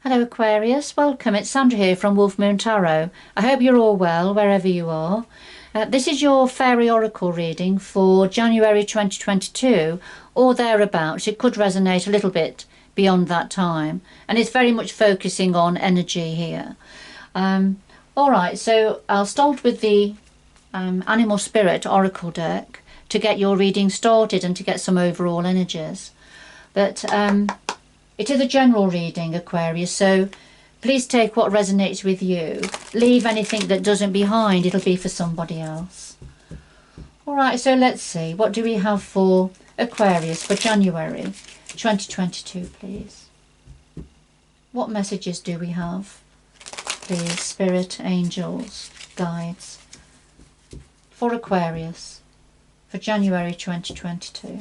Hello Aquarius, welcome. It's Sandra here from Wolf Moon Tarot. I hope you're all well wherever you are. This is your Fairy Oracle reading for January 2022 or thereabouts. It could resonate a little bit beyond that time, and it's very much focusing on energy here. Alright, so I'll start with the Animal Spirit Oracle deck to get your reading started and to get some overall energies. But it is a general reading, Aquarius, so please take what resonates with you. Leave anything that doesn't behind, it'll be for somebody else. Alright, so let's see. What do we have for Aquarius for January 2022, please? What messages do we have? Please, Spirit, Angels, Guides, for Aquarius for January 2022.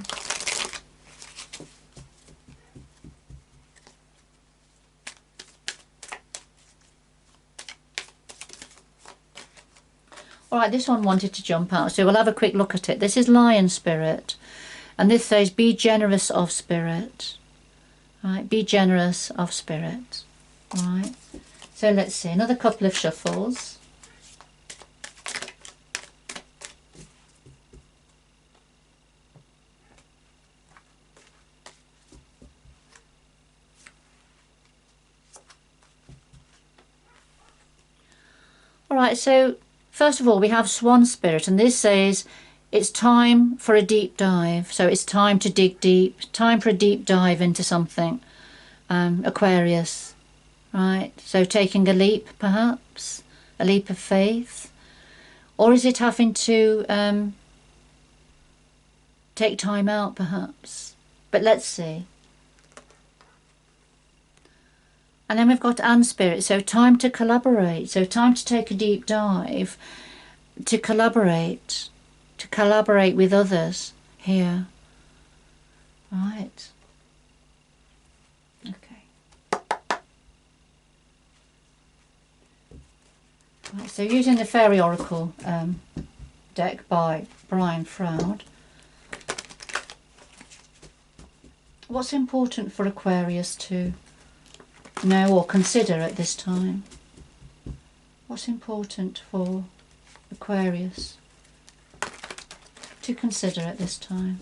Alright, this one wanted to jump out, so we'll have a quick look at it. This is Lion Spirit, and this says, be generous of spirit. Right, be generous of spirit. Alright, so let's see, another couple of shuffles. Alright, so first of all, we have Swan Spirit, and this says it's time for a deep dive. So it's time to dig deep, time for a deep dive into something, Aquarius, right? So taking a leap, perhaps, a leap of faith. Or is it having to take time out, perhaps? But let's see. And then we've got Anne Spirit, so time to collaborate, so time to take a deep dive, to collaborate with others here. Right. Okay. Right, so using the Fairy Oracle deck by Brian Froud. What's important for Aquarius to know or consider at this time? What's important for Aquarius to consider at this time?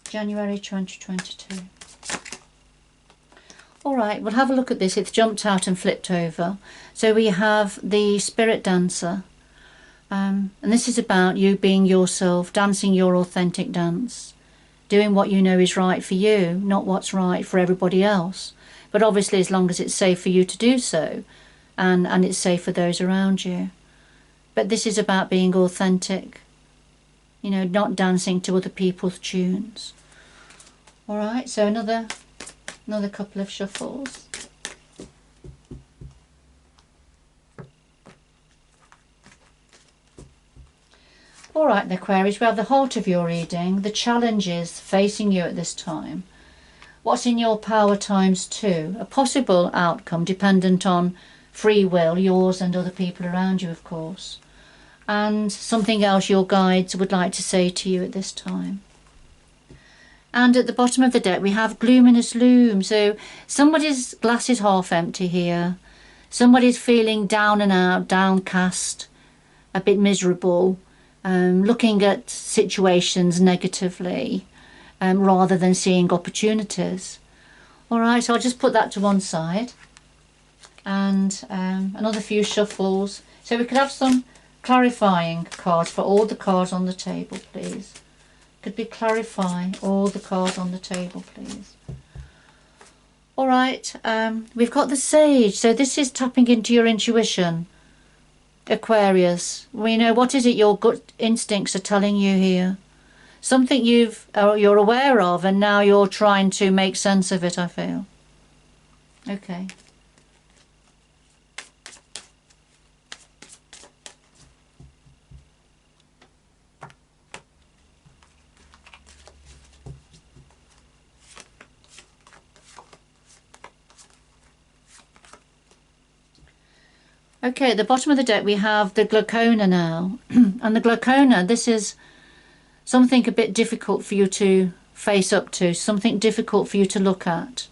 January 2022. Alright, we'll have a look at this. It's jumped out and flipped over. So we have the Spirit Dancer. And this is about you being yourself, dancing your authentic dance. Doing what you know is right for you, not what's right for everybody else. But obviously as long as it's safe for you to do so, and it's safe for those around you. But this is about being authentic, you know, not dancing to other people's tunes. Alright, so another couple of shuffles. Alright, Aquarius, we have the heart of your reading, the challenges facing you at this time. What's in your power times 2? A possible outcome dependent on free will, yours and other people around you, of course. And something else your guides would like to say to you at this time. And at the bottom of the deck we have Gloominess Loom. So somebody's glass is half empty here. Somebody's feeling down and out, downcast, a bit miserable. Looking at situations negatively rather than seeing opportunities. Alright, so I'll just put that to one side. And another few shuffles. So we could have some clarifying cards for all the cards on the table, please. Could we clarify all the cards on the table, please? Alright, we've got the Sage. So this is tapping into your intuition, Aquarius. We know, what is it your gut instincts are telling you here? Something you're aware of, and now you're trying to make sense of it, I feel. Okay. Okay, at the bottom of the deck we have the Glaucona now. And the Glaucona, this is something a bit difficult for you to face up to, something difficult for you to look at.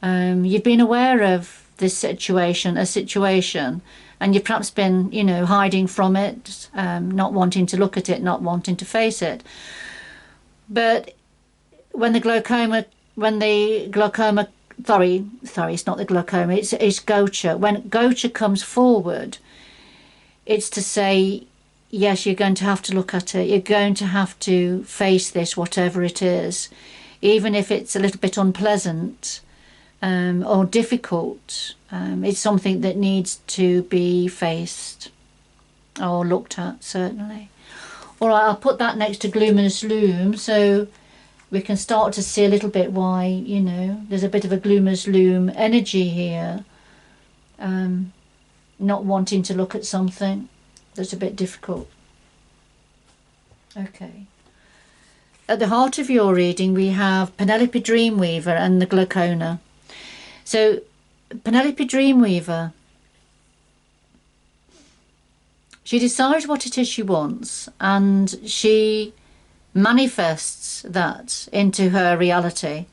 You've been aware of this situation, and you've perhaps been, you know, hiding from it, not wanting to look at it, not wanting to face it. But when the glaucoma, sorry, it's not the glaucoma, it's gocha. When gocha comes forward, it's to say, yes, you're going to have to look at it. You're going to have to face this, whatever it is, even if it's a little bit unpleasant or difficult. It's something that needs to be faced or looked at, certainly. All right, I'll put that next to Gluminous Loom so we can start to see a little bit why, you know, there's a bit of a Gluminous Loom energy here. Not wanting to look at something that's a bit difficult. Okay. At the heart of your reading, we have Penelope Dreamweaver and the glaucoma. So, Penelope Dreamweaver, she decides what it is she wants, and she manifests that into her reality.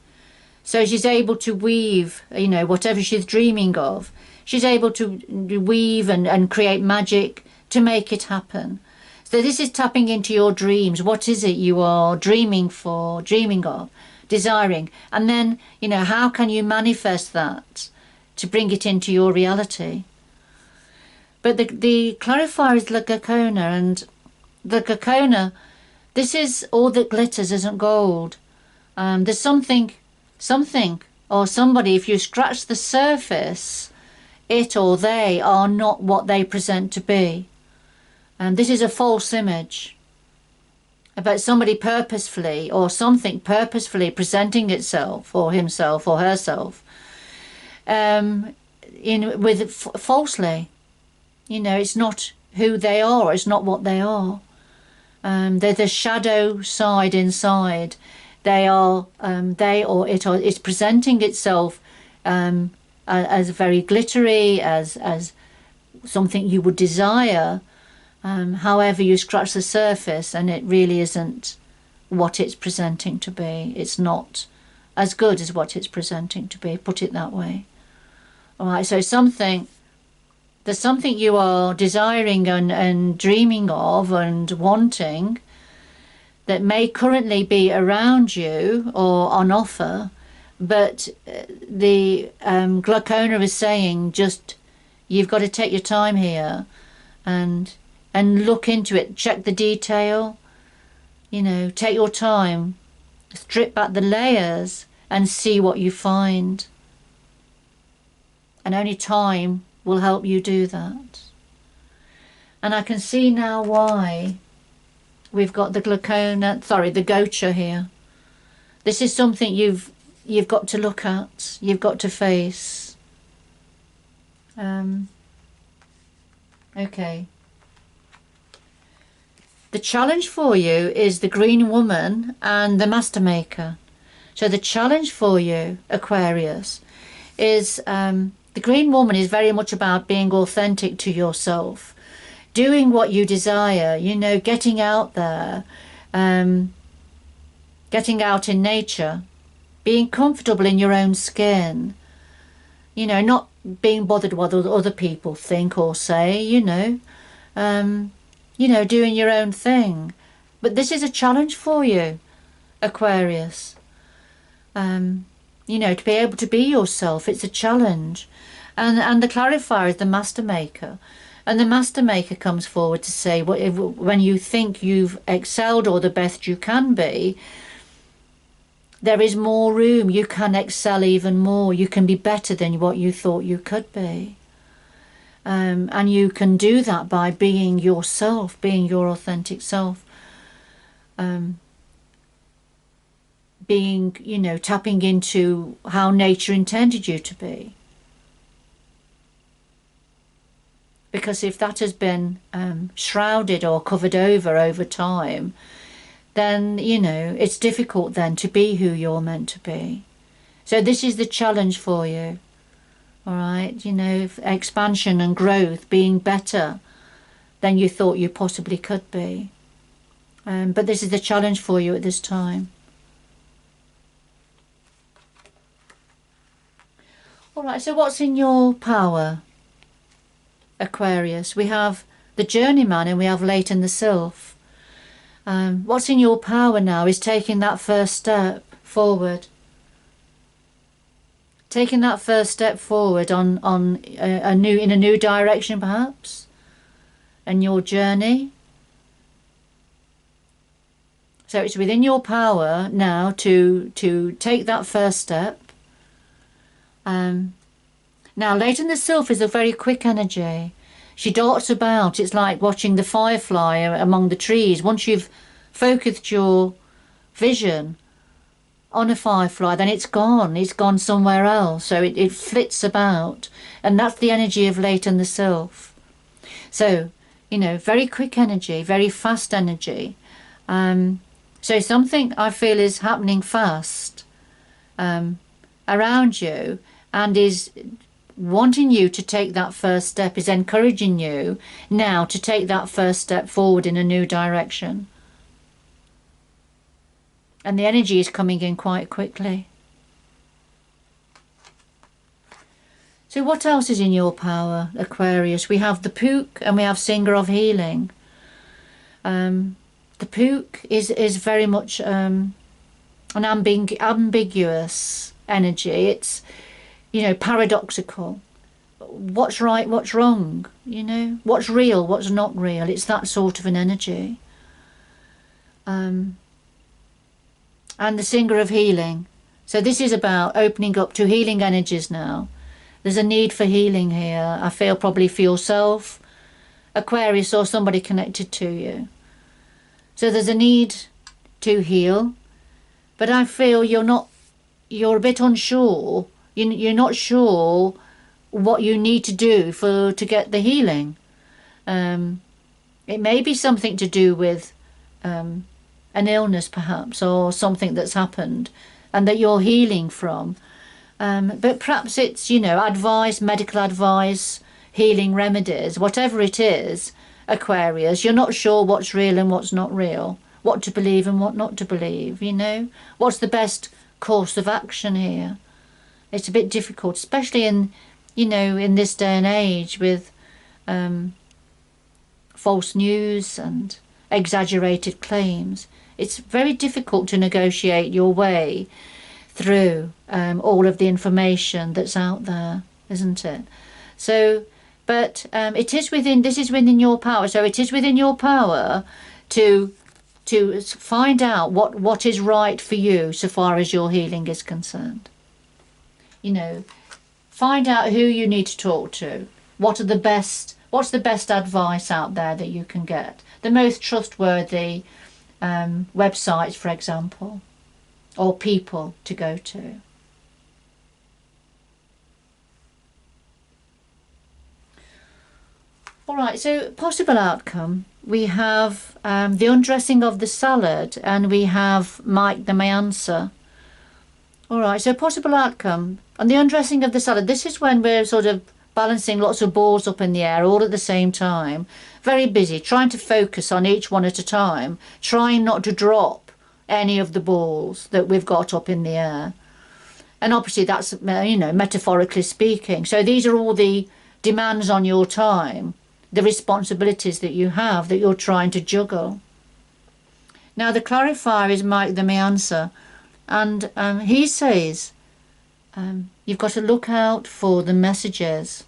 So she's able to weave, you know, whatever she's dreaming of. She's able to weave and create magic to make it happen. So this is tapping into your dreams. What is it you are dreaming of, desiring? And then, you know, how can you manifest that to bring it into your reality? But the clarifier is the glaucoma, and the glaucoma, this is all that glitters isn't gold. There's something or somebody, if you scratch the surface, it or they are not what they present to be. And this is a false image about somebody purposefully or something purposefully presenting itself or himself or herself falsely. You know, it's not who they are, it's not what they are. They're the shadow side inside. It's presenting itself as very glittery, as something you would desire. However, you scratch the surface and it really isn't what it's presenting to be. It's not as good as what it's presenting to be, put it that way. All right, so there's something you are desiring and dreaming of and wanting that may currently be around you or on offer, but the glaucoma is saying, just, you've got to take your time here and look into it, check the detail, you know, take your time, strip back the layers and see what you find. And only time will help you do that. And I can see now why we've got the the gocha here. This is something you've got to look at, you've got to face. Okay. The challenge for you is the Green Woman and the Master Maker. So the challenge for you, Aquarius, is the Green Woman is very much about being authentic to yourself, doing what you desire, you know, getting out there, getting out in nature, being comfortable in your own skin, you know, not being bothered what other people think or say, you know, doing your own thing. But this is a challenge for you, Aquarius. To be able to be yourself, it's a challenge. And the clarifier is the Master Maker. And the Master Maker comes forward to say, when you think you've excelled or the best you can be, there is more room. You can excel even more. You can be better than what you thought you could be. And you can do that by being yourself, being your authentic self. Tapping into how nature intended you to be. Because if that has been shrouded or covered over time, then, it's difficult then to be who you're meant to be. So this is the challenge for you. All right, expansion and growth, being better than you thought you possibly could be. But this is the challenge for you at this time. All right, so what's in your power, Aquarius? We have the journeyman and we have Leighton the Sylph. What's in your power now is taking that first step forward. Taking that first step forward on a new direction, perhaps, in your journey. So it's within your power now to take that first step. Now, Leighton the Sylph is a very quick energy. She darts about. It's like watching the firefly among the trees. Once you've focused your vision on a firefly, then it's gone. It's gone somewhere else. So it flits about. And that's the energy of Leighton the Sylph. So, you know, very quick energy, very fast energy. So something I feel is happening fast around you, and is wanting you to take that first step, is encouraging you now to take that first step forward in a new direction. And the energy is coming in quite quickly. So what else is in your power, Aquarius? We have the Pook and we have Singer of Healing. The Pook is very much an ambiguous energy. It's, you know, paradoxical. What's right, what's wrong, you know? What's real, what's not real? It's that sort of an energy. And the Singer of Healing. So this is about opening up to healing energies now. There's a need for healing here. I feel probably for yourself, Aquarius, or somebody connected to you. So there's a need to heal, but I feel you're a bit unsure. You're not sure what you need to do to get the healing. It may be something to do with an illness perhaps, or something that's happened and that you're healing from. But perhaps it's, you know, advice, medical advice, healing remedies, whatever it is, Aquarius, you're not sure what's real and what's not real, what to believe and what not to believe, you know. What's the best course of action here? It's a bit difficult, especially in, you know, in this day and age with false news and exaggerated claims. It's very difficult to negotiate your way through all of the information that's out there, isn't it? So, but this is within your power. So it is within your power to find out what is right for you so far as your healing is concerned. You know, find out who you need to talk to. What's the best advice out there that you can get? The most trustworthy websites, for example, or people to go to. All right, so possible outcome. We have the undressing of the salad, and we have Mike the Mayanswer. All right, so possible outcome. On the undressing of the salad, this is when we're sort of balancing lots of balls up in the air all at the same time. Very busy, trying to focus on each one at a time, trying not to drop any of the balls that we've got up in the air. And obviously that's, you know, metaphorically speaking. So these are all the demands on your time, the responsibilities that you have that you're trying to juggle. Now the clarifier is Mike the Mayanswer, and he says you've got to look out for the messages.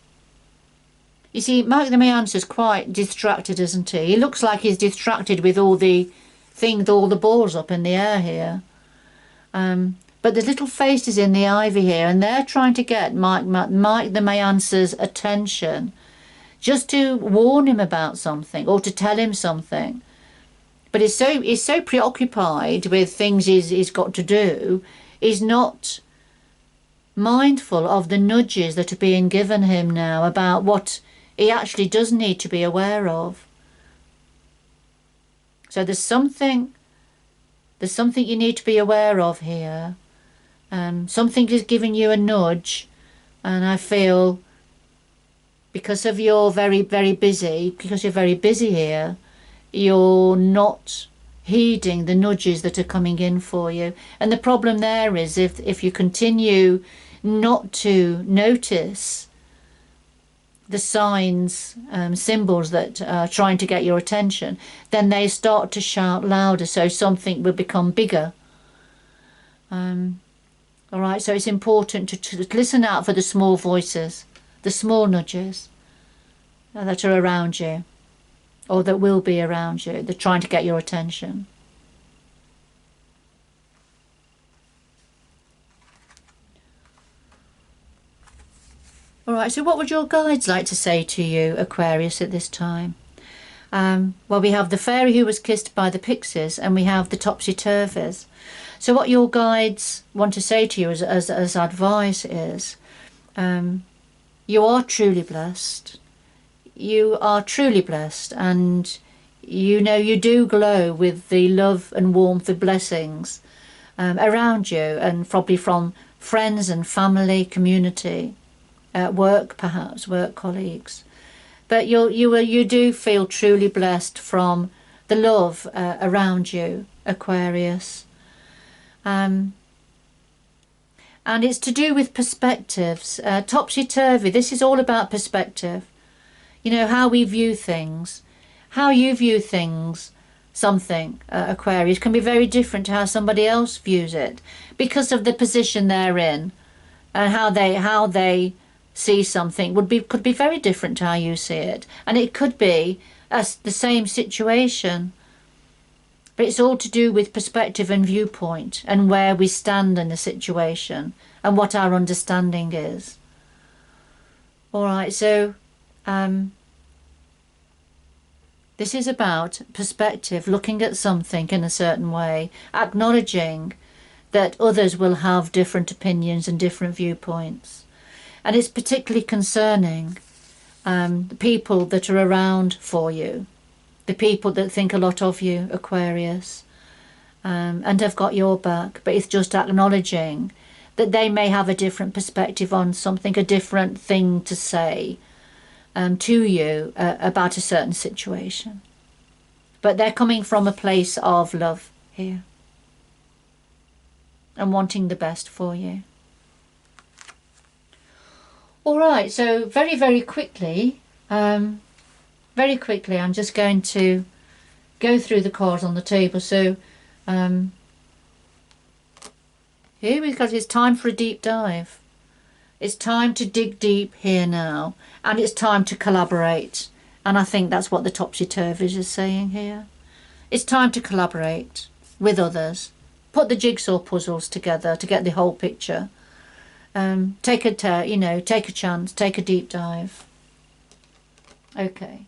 You see, Mike the Mayanswer is quite distracted, isn't he? He looks like he's distracted with all the balls up in the air here. But there's little faces in the ivy here, and they're trying to get Mike the Mayanswer's attention, just to warn him about something or to tell him something. But he's so preoccupied with things he's got to do, he's not mindful of the nudges that are being given him now about what he actually does need to be aware of. So there's something you need to be aware of here. Something is giving you a nudge, and I feel because you're very busy here, you're not heeding the nudges that are coming in for you. And the problem there is if you continue not to notice the signs, symbols that are trying to get your attention, then they start to shout louder, so something will become bigger. All right, so it's important to listen out for the small voices, the small nudges that are around you, or that will be around you. They're trying to get your attention. All right, so what would your guides like to say to you, Aquarius, at this time? Well, we have the fairy who was kissed by the pixies, and we have the topsy-turvies. So what your guides want to say to you as advice is, you are truly blessed. You are truly blessed, and you know you do glow with the love and warmth of blessings around you, and probably from friends and family, community, work perhaps, work colleagues. But you do feel truly blessed from the love around you, Aquarius. And it's to do with perspectives. Topsy-turvy, this is all about perspective. You know, how we view things. How you view things, something, Aquarius, can be very different to how somebody else views it, because of the position they're in, and how they see something could be very different to how you see it. And it could be the same situation. But it's all to do with perspective and viewpoint, and where we stand in the situation, and what our understanding is. All right, so this is about perspective, looking at something in a certain way, acknowledging that others will have different opinions and different viewpoints. And it's particularly concerning the people that are around for you, the people that think a lot of you, Aquarius, and have got your back. But it's just acknowledging that they may have a different perspective on something, a different thing to say to you about a certain situation. But they're coming from a place of love here, and wanting the best for you. All right, so very quickly, I'm just going to go through the cards on the table. So here we've got, it's time for a deep dive. It's time to dig deep here now, and it's time to collaborate. And I think that's what the topsy-turvies is saying here. It's time to collaborate with others, put the jigsaw puzzles together to get the whole picture. Take a chance, take a deep dive. Okay.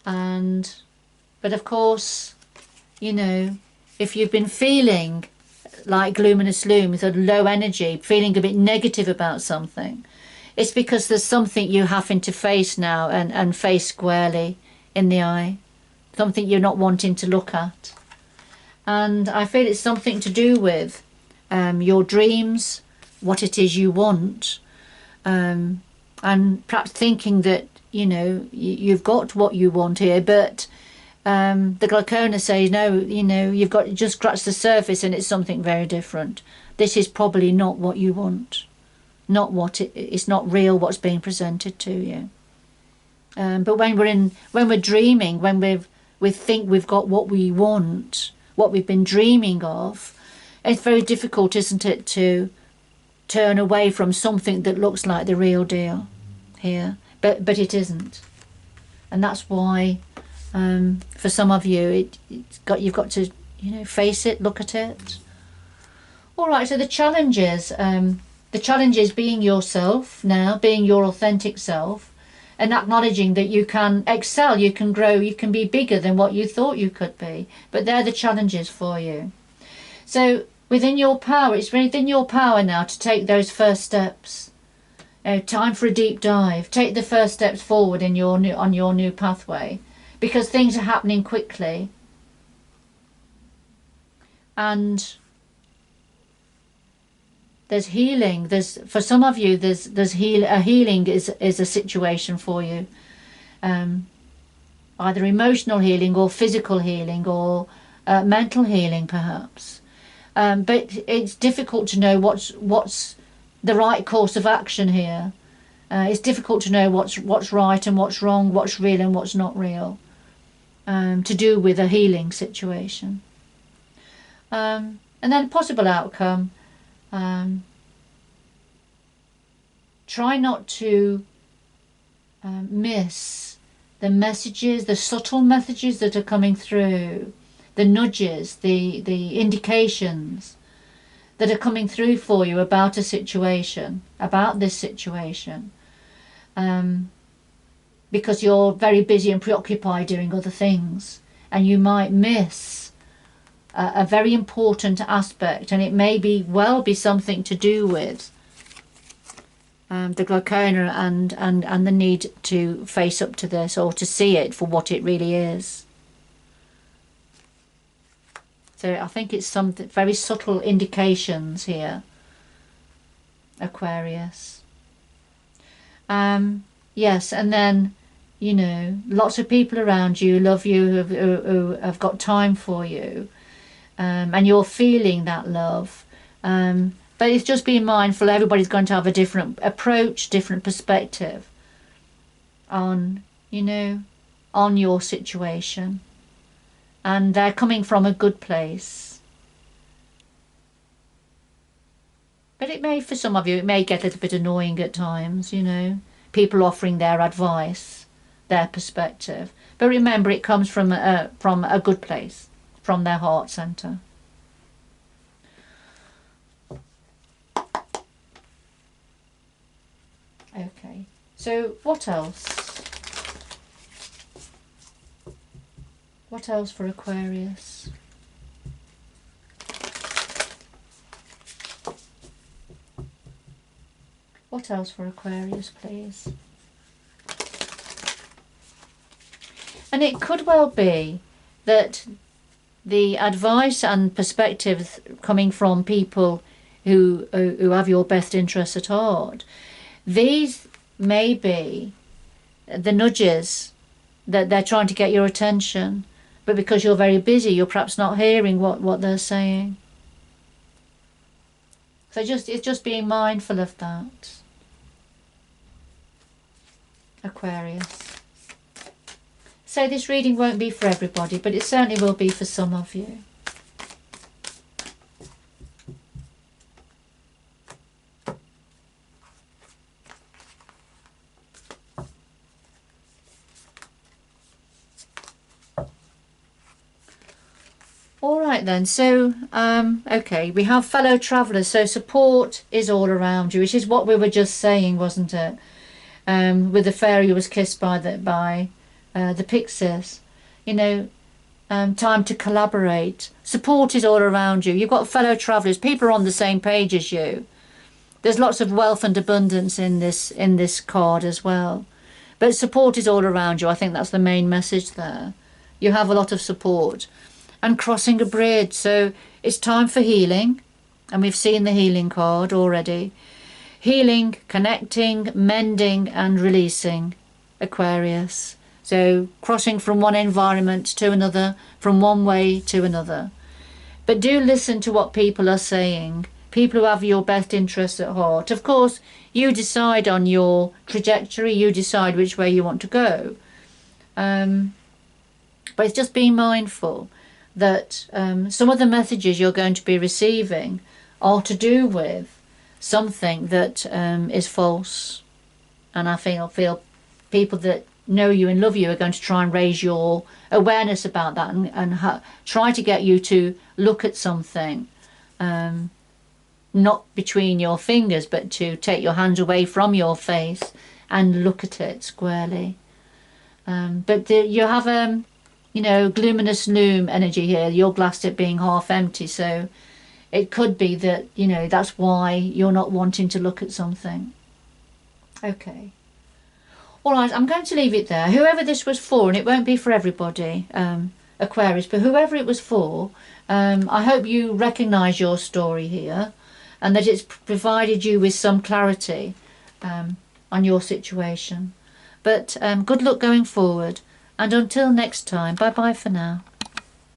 But of course, you know, if you've been feeling like luminous loom, with a low energy, feeling a bit negative about something, it's because there's something you having to face now, and face squarely in the eye, something you're not wanting to look at. And I feel it's something to do with your dreams, what it is you want, and perhaps thinking that, you know, you've got what you want here, but the glaucoma says, no, you know, you've got to just scratch the surface, and it's something very different. This is probably not what you want, not what it's not real what's being presented to you. But when we're dreaming, when we think we've got what we want, what we've been dreaming of, it's very difficult, isn't it, to turn away from something that looks like the real deal here, but it isn't. And that's why for some of you you've got to, you know, face it, look at it. All right, so the challenge is being yourself now, being your authentic self, and acknowledging that you can excel, you can grow, you can be bigger than what you thought you could be. But they're the challenges for you. So within your power, it's within your power now to take those first steps. Time for a deep dive. Take the first steps forward on your new pathway, because things are happening quickly. And there's healing. For some of you, healing is a situation for you. Either emotional healing or physical healing or mental healing perhaps. But it's difficult to know what's the right course of action here. It's difficult to know what's right and what's wrong, what's real and what's not real, to do with a healing situation. And then possible outcome. Try not to miss the messages, the subtle messages that are coming through, the nudges, the indications that are coming through for you about a situation, about this situation, because you're very busy and preoccupied doing other things, and you might miss a very important aspect, and it may be something to do with the glaucoma and the need to face up to this, or to see it for what it really is. So I think it's some very subtle indications here, Aquarius. Yes, and then, you know, lots of people around you love you, who have got time for you, and you're feeling that love. But it's just being mindful, everybody's going to have a different approach, different perspective on, you know, on your situation. And they're coming from a good place. But it may, for some of you, it may get a little bit annoying at times, you know, people offering their advice, their perspective. But remember, it comes from a good place, from their heart centre. Okay, so what else? What else for Aquarius? What else for Aquarius, please? And it could well be that the advice and perspectives coming from people who have your best interests at heart, these may be the nudges that they're trying to get your attention, but because you're very busy, you're perhaps not hearing what they're saying. So it's just being mindful of that, Aquarius. So this reading won't be for everybody, but it certainly will be for some of you. Alright then, so okay, we have fellow travellers, so support is all around you, which is what we were just saying, wasn't it? With the fairy who was kissed by the pixies, you know, time to collaborate. Support is all around you. You've got fellow travellers, people are on the same page as you. There's lots of wealth and abundance in this card as well. But support is all around you. I think that's the main message there. You have a lot of support. And crossing a bridge, so it's time for healing, and we've seen the healing card already. Healing, connecting, mending and releasing, Aquarius. So crossing from one environment to another, from one way to another. But do listen to what people are saying, people who have your best interests at heart. Of course, you decide on your trajectory, you decide which way you want to go. But it's just being mindful that some of the messages you're going to be receiving are to do with something that is false, and I feel people that know you and love you are going to try and raise your awareness about that, and try to get you to look at something, not between your fingers, but to take your hands away from your face and look at it squarely. But you have you know, gluminous loom energy here, your glass tip being half empty, so it could be that, you know, that's why you're not wanting to look at something. Okay. All right, I'm going to leave it there. Whoever this was for, and it won't be for everybody, Aquarius, but whoever it was for, I hope you recognise your story here, and that it's provided you with some clarity on your situation. But good luck going forward. And until next time, bye-bye for now.